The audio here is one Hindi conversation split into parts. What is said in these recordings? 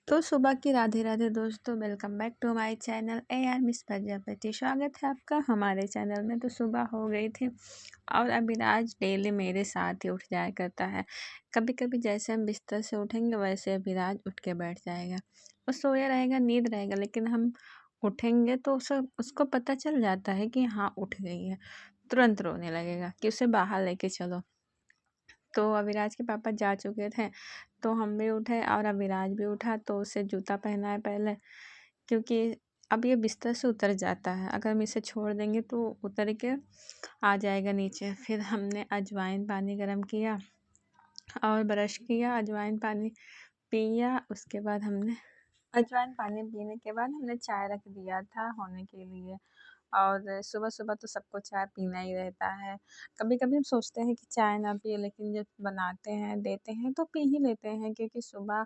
तो सुबह की राधे राधे दोस्तों, welcome back to my channel AR miss Prajapati. स्वागत है आपका हमारे चैनल में। तो सुबह हो गई थी और अभिराज डेली मेरे साथ ही उठ जाया करता है। कभी कभी जैसे हम बिस्तर से उठेंगे वैसे अभिराज उठ के बैठ जाएगा। वो सोया रहेगा, नींद रहेगा, लेकिन हम उठेंगे तो उसको पता चल जाता है कि हाँ उठ गई है। तुरंत रोने लगेगा कि उसे बाहर लेके चलो। तो अविराज के पापा जा चुके थे, तो हम भी उठे और अविराज भी उठा। तो उसे जूता पहनाया पहले, क्योंकि अब ये बिस्तर से उतर जाता है। अगर हम इसे छोड़ देंगे तो उतर के आ जाएगा नीचे। फिर हमने अजवाइन पानी गर्म किया और ब्रश किया, अजवाइन पानी पिया। उसके बाद हमने अजवाइन पानी पीने के बाद हमने चाय रख दिया था होने के लिए। और सुबह सुबह तो सबको चाय पीना ही रहता है। कभी कभी हम सोचते हैं कि चाय ना पिए, लेकिन जब बनाते हैं देते हैं तो पी ही लेते हैं, क्योंकि सुबह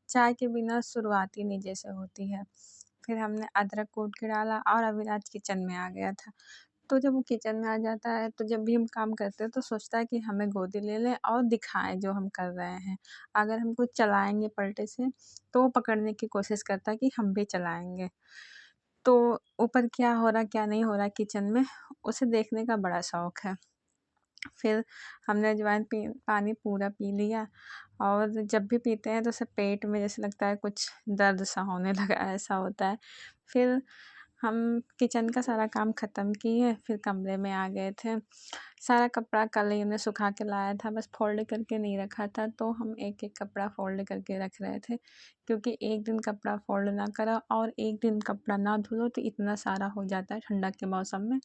चाय के बिना शुरुआत ही नहीं जैसे होती है। फिर हमने अदरक कूट के डाला और अविनाश किचन में आ गया था। तो जब वो किचन में आ जाता है तो जब भी हम काम करते हैं तो सोचता है कि हमें गोदी ले लें और दिखाएं जो हम कर रहे हैं। अगर हम कुछ चलाएंगे पलटे से तो वो पकड़ने की कोशिश करता है कि हम भी चलाएंगे। तो ऊपर क्या हो रहा क्या नहीं हो रहा किचन में, उसे देखने का बड़ा शौक है। फिर हमने अजवाइन पानी पूरा पी लिया। और जब भी पीते हैं तो उसे पेट में जैसे लगता है कुछ दर्द सा होने लगा, ऐसा होता है। फिर हम किचन का सारा काम ख़त्म किए, फिर कमरे में आ गए थे। सारा कपड़ा कल ही हमने सुखा के लाया था, बस फोल्ड करके नहीं रखा था। तो हम एक एक कपड़ा फोल्ड करके रख रहे थे, क्योंकि एक दिन कपड़ा फोल्ड ना करा और एक दिन कपड़ा ना धुलो तो इतना सारा हो जाता है ठंडक के मौसम में।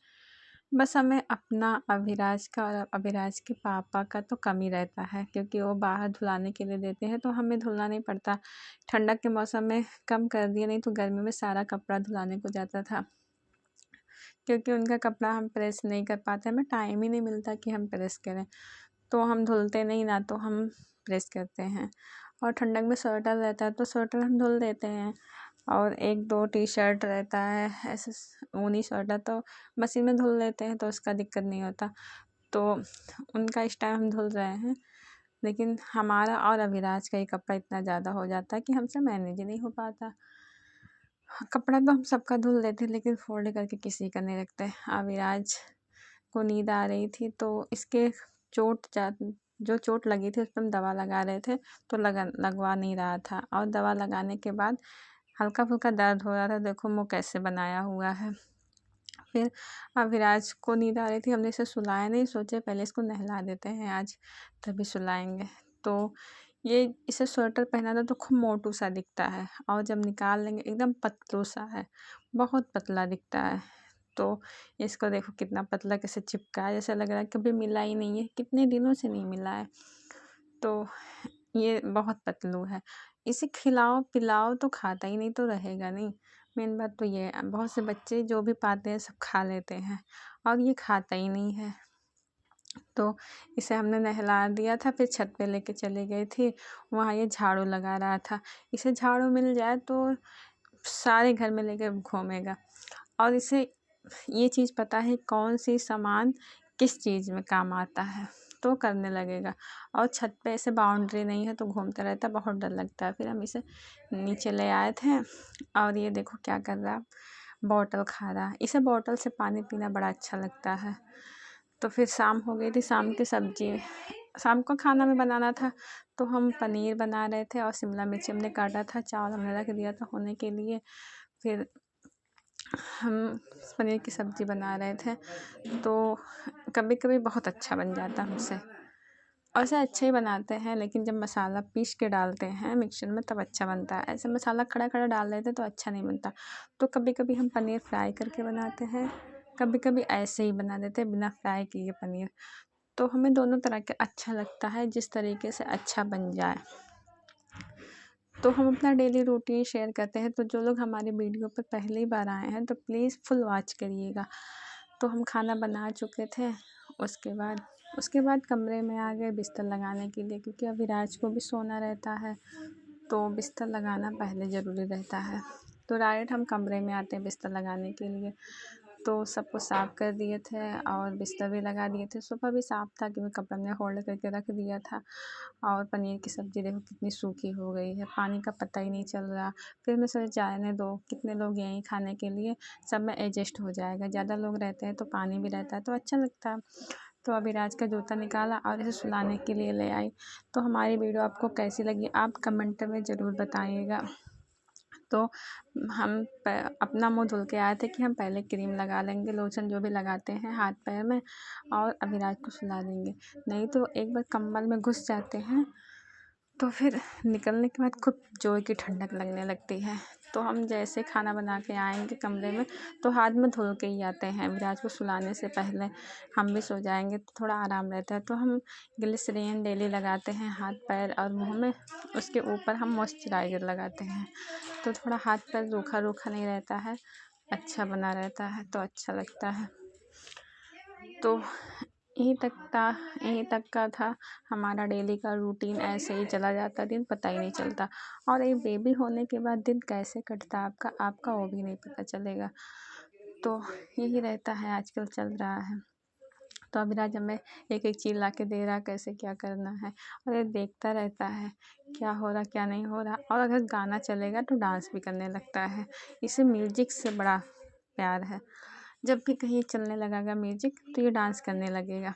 बस हमें अपना अभिराज का और अभिराज के पापा का तो कम ही रहता है, क्योंकि वो बाहर धुलाने के लिए देते हैं तो हमें धुलना नहीं पड़ता। ठंडक के मौसम में कम कर दिया, नहीं तो गर्मी में सारा कपड़ा धुलाने को जाता था। क्योंकि उनका कपड़ा हम प्रेस नहीं कर पाते, हमें टाइम ही नहीं मिलता कि हम प्रेस करें। तो हम धुलते नहीं, ना तो हम प्रेस करते हैं। और ठंडक में स्वेटर रहता है तो स्वेटर हम धुल देते हैं। और एक दो टी शर्ट रहता है ऐसे ऊनी स्वेटर, तो मशीन में धुल लेते हैं, तो उसका दिक्कत नहीं होता। तो उनका इस टाइम हम धुल रहे हैं, लेकिन हमारा और अभिराज का ही कपड़ा इतना ज़्यादा हो जाता है कि हमसे मैनेज ही नहीं हो पाता। कपड़ा तो हम सबका धुल देते, लेकिन फोल्ड करके किसी का नहीं रखते। अविराज को नींद आ रही थी, तो इसके जो चोट लगी थी उस पर हम दवा लगा रहे थे, तो लगवा नहीं रहा था। और दवा लगाने के बाद हल्का फुल्का दर्द हो रहा था। देखो मुँह कैसे बनाया हुआ है। फिर अविराज को नींद आ रही थी, हमने इसे सुलाया नहीं, सोचे पहले इसको नहला देते हैं आज, तभी सुलाएंगे। तो ये इसे स्वेटर पहना था तो खूब मोटू सा दिखता है, और जब निकाल लेंगे एकदम पतलू सा है, बहुत पतला दिखता है। तो इसको देखो कितना पतला कैसे चिपका है, जैसे लग रहा है कभी मिला ही नहीं है, कितने दिनों से नहीं मिला है। तो ये बहुत पतलू है। इसे खिलाओ पिलाओ तो खाता ही नहीं, तो रहेगा नहीं। मेन बात तो ये है, बहुत से बच्चे जो भी पाते हैं सब खा लेते हैं, और ये खाता ही नहीं है। तो इसे हमने नहला दिया था, फिर छत पे लेके चली गई थी, वहाँ ये झाड़ू लगा रहा था। इसे झाड़ू मिल जाए तो सारे घर में लेके घूमेगा। और इसे ये चीज़ पता है कौन सी सामान किस चीज़ में काम आता है, तो करने लगेगा। और छत पे ऐसे बाउंड्री नहीं है तो घूमता रहता है, बहुत डर लगता है। फिर हम इसे नीचे ले आए थे, और ये देखो क्या कर रहा है, बॉटल खा रहा है। इसे बॉटल से पानी पीना बड़ा अच्छा लगता है। तो फिर शाम हो गई थी, शाम को खाना में बनाना था, तो हम पनीर बना रहे थे और शिमला मिर्च हमने काटा था, चावल हमने रख दिया था होने के लिए। फिर हम पनीर की सब्ज़ी बना रहे थे। तो कभी कभी बहुत अच्छा बन जाता है हमसे। वैसे अच्छे ही बनाते हैं, लेकिन जब मसाला पीस के डालते हैं मिक्सर में तब अच्छा बनता है। ऐसे मसाला खड़ा खड़ा डाल देते तो अच्छा नहीं बनता। तो कभी कभी हम पनीर फ्राई करके बनाते हैं, कभी कभी ऐसे ही बना देते हैं बिना फ्राई किए पनीर। तो हमें दोनों तरह के अच्छा लगता है, जिस तरीके से अच्छा बन जाए। तो हम अपना डेली रूटीन शेयर करते हैं, तो जो लोग हमारे वीडियो पर पहली बार आए हैं तो प्लीज़ फुल वॉच करिएगा। तो हम खाना बना चुके थे, उसके बाद कमरे में आ गए बिस्तर लगाने के लिए, क्योंकि अविराज को भी सोना रहता है, तो बिस्तर लगाना पहले ज़रूरी रहता है। तो डायरेक्ट हम कमरे में आते हैं बिस्तर लगाने के लिए। तो सबको साफ़ कर दिए थे और बिस्तर भी लगा दिए थे। सोफ़ा भी साफ़ था क्योंकि कपड़ा में फ़ोल्ड करके रख दिया था। और पनीर की सब्ज़ी देखो कितनी सूखी हो गई है, पानी का पता ही नहीं चल रहा। फिर मैं सोचा जाने दो, कितने लोग यहीं खाने के लिए, सब में एडजस्ट हो जाएगा। ज़्यादा लोग रहते हैं तो पानी भी रहता है तो अच्छा लगता है। तो अभिराज का जूता निकाला और इसे सुलाने के लिए ले आई। तो हमारी वीडियो आपको कैसी लगी आप कमेंट में ज़रूर बताइएगा। तो हम अपना मुँह धुल के आए थे कि हम पहले क्रीम लगा लेंगे, लोशन जो भी लगाते हैं हाथ पैर में, और अभिराज को सुला देंगे। नहीं तो एक बार कंबल में घुस जाते हैं तो फिर निकलने के बाद खूब जोर की ठंडक लगने लगती है। तो हम जैसे खाना बना के आएंगे कमरे में तो हाथ में धुल के ही आते हैं। अभिराज को सुलाने से पहले हम भी सो जाएंगे तो थोड़ा आराम रहता है। तो हम ग्लिसरीन डेली लगाते हैं हाथ पैर और मुँह में, उसके ऊपर हम मॉइस्चराइज़र लगाते हैं तो थोड़ा हाथ पैर रूखा रूखा नहीं रहता है, अच्छा बना रहता है तो अच्छा लगता है। तो यहीं तक का था हमारा डेली का रूटीन। ऐसे ही चला जाता दिन, पता ही नहीं चलता। और एक बेबी होने के बाद दिन कैसे कटता आपका वो भी नहीं पता चलेगा। तो यही रहता है, आजकल चल रहा है। तो अभिराज हमें एक एक चीज़ ला के दे रहा, कैसे क्या करना है, और ये देखता रहता है क्या हो रहा क्या नहीं हो रहा। और अगर गाना चलेगा तो डांस भी करने लगता है। इसे म्यूजिक से बड़ा प्यार है। जब भी कहीं चलने लगेगा म्यूजिक तो ये डांस करने लगेगा।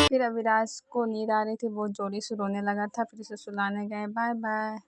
फिर अविराज को नींद आ रही थी, बहुत जोरी से रोने लगा था। फिर उसे सुलाने गए। Bye bye.